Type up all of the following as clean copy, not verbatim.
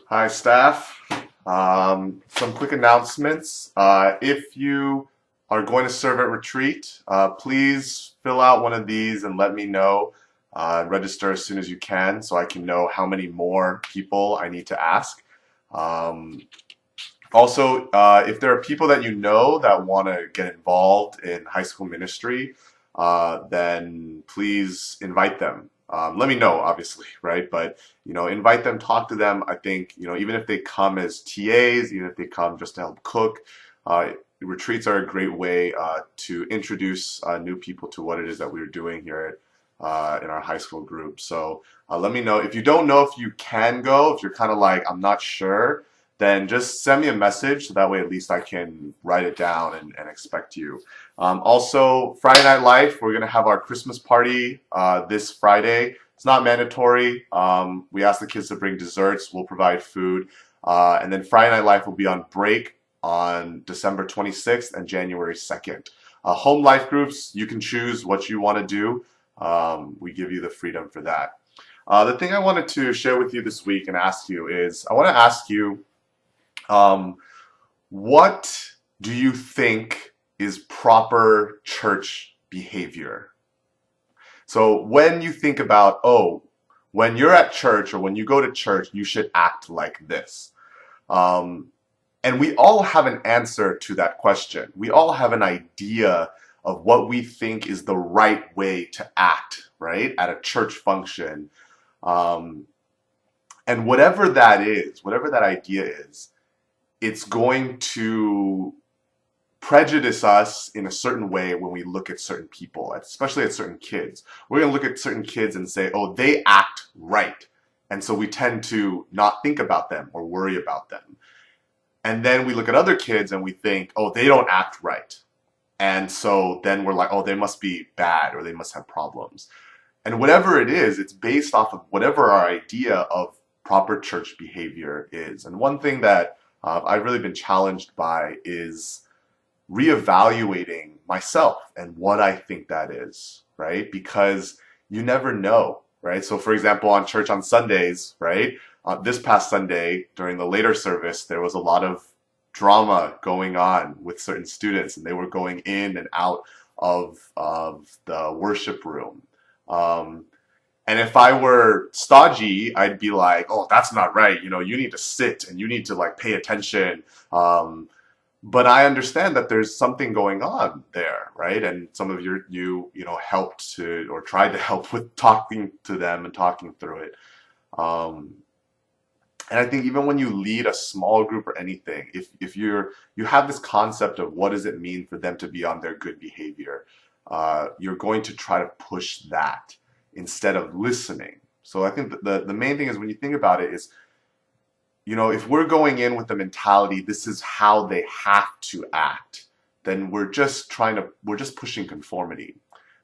Hi, staff. Some quick announcements. If you are going to serve at retreat, please fill out one of these and let me know. Register as soon as you can so I can know how many more people I need to ask. Um, Also, if there are people that you know that want to get involved in high school ministry, then please invite them. Let me know, obviously, right? But invite them, talk to them. I think even if they come as TAs, even if they come just to help cook, uh, retreats are a great way to introduce new people to what it is that we're doing here in our high school group. So let me know if you don't know if you can go. If you're kind of like I'm not sure, then just send me a message so that way at least I can write it down and expect you. Also, Friday Night Life, we're going to have our Christmas party this Friday. It's not mandatory. We ask the kids to bring desserts. We'll provide food. And then Friday Night Life will be on break on December 26th and January 2nd. Home life groups, you can choose what you want to do. We give you the freedom for that. The thing I wanted to share with you this week and ask you is I want to ask you um, what do you think is proper church behavior? So when you think about, oh, when you're at church or when you go to church, you should act like this. Um, and we all have an answer to that question. We all have an idea of what we think is the right way to act, right, at a church function. Um, and whatever that is, whatever that idea is, it's going to prejudice us in a certain way when we look at certain people, especially at certain kids. We're going to look at certain kids and say, oh, they act right. And so we tend to not think about them or worry about them. And then we look at other kids and we think, oh, they don't act right. And so then we're like, oh, they must be bad or they must have problems. And whatever it is, it's based off of whatever our idea of proper church behavior is. And one thing that I've really been challenged by is reevaluating myself and what I think that is, right? Because you never know, right? So, for example, on church on Sundays, right? This past Sunday during the later service, there was a lot of drama going on with certain students, and they were going in and out of the worship room. Um, and if I were stodgy, I'd be like, "Oh, that's not right. You need to sit and you need to like pay attention." Um, but I understand that there's something going on there, right? And some of you helped to or tried to help with talking to them and talking through it. Um, and I think even when you lead a small group or anything, if you have this concept of what does it mean for them to be on their good behavior, you're going to try to push that instead of listening. So I think the main thing is when you think about it is if we're going in with the mentality, this is how they have to act, then we're just pushing conformity.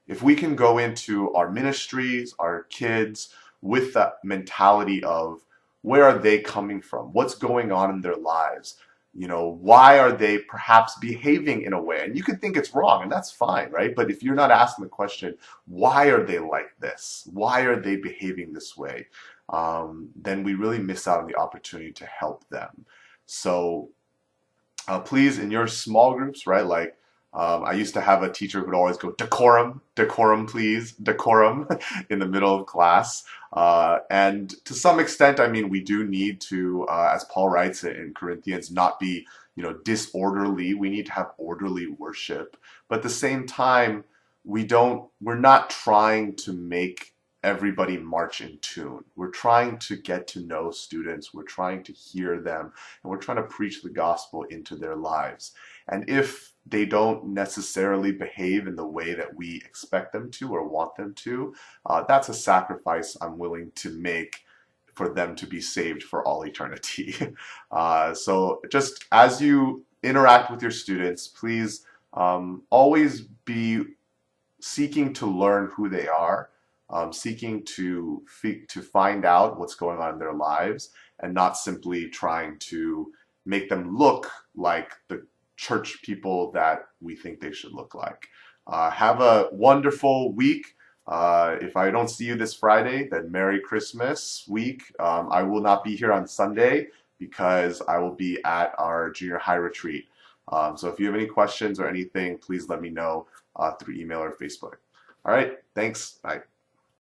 If we can go into our ministries, our kids, with that mentality of where are they coming from? What's going on in their lives? Why are they perhaps behaving in a way? And you could think it's wrong, and that's fine, right? But if you're not asking the question, why are they like this? Why are they behaving this way? Then we really miss out on the opportunity to help them. So please, in your small groups, right? Like I used to have a teacher who'd always go, decorum, decorum, please, decorum, in the middle of class. And to some extent, I mean, we do need to, as Paul writes it in Corinthians, not be, disorderly. We need to have orderly worship. But at the same time, we're not trying to make everybody march in tune. We're trying to get to know students. We're trying to hear them, and we're trying to preach the gospel into their lives. And if they don't necessarily behave in the way that we expect them to or want them to, that's a sacrifice I'm willing to make for them to be saved for all eternity. So just as you interact with your students, please always be seeking to learn who they are, seeking to find out what's going on in their lives, and not simply trying to make them look like the church people that we think they should look like. Have a wonderful week. If I don't see you this Friday, then Merry Christmas week. I will not be here on Sunday because I will be at our junior high retreat. So if you have any questions or anything, please let me know through email or Facebook. All right, thanks. Bye.